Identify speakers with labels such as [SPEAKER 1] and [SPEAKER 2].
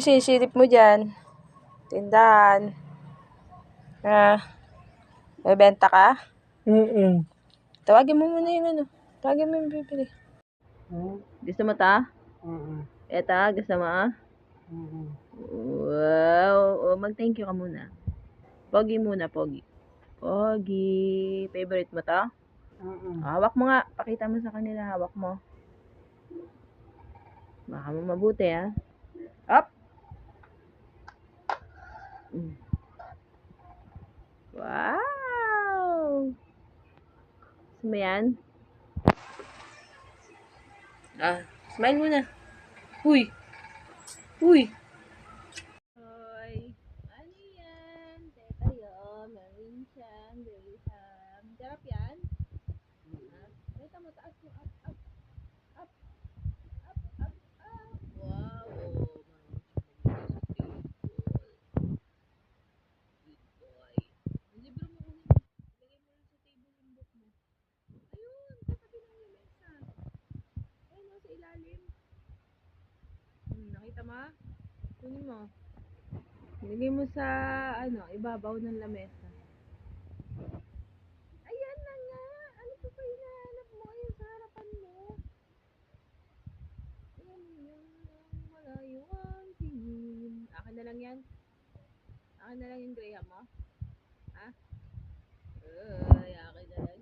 [SPEAKER 1] Sisilip mo dyan. Tindahan. Bebenta ka? Tawagin mo muna yung ano. Tawagin mo yung bibili. Gusto mo ta? Eta, gusto mo ah? Wow. O, mag-thank you ka muna. Pogi muna, Pogi. Pogi. Favorite mo ta? Hawak mo nga. Pakita mo sa kanila. Hawak mo. Baka mo mabuti ha. Up! Wow! Gusto mo yan? Smile muna. Uy! Uy! Hoy! Ano yan? Teka yun. Meron siyang dirham. Sarap yan? Teka mo, taas mo. Up, up, up, up, up, up. Wow! Libro mo ulit. Lagay mo sa table yung book mo. Ayun! Katabi ng lamesa. Ayun o, sa ilalim. Nakita mo? Kunin mo. Lagay mo sa, ibabaw ng lamesa. Ayan na nga! Ano pa ba hinahanap mo? Ayan sa harapan mo. Ayan yung malayo ang tingin. Akin na lang yan. Akin na lang yung graham mo. Ha? Ay, akin na lang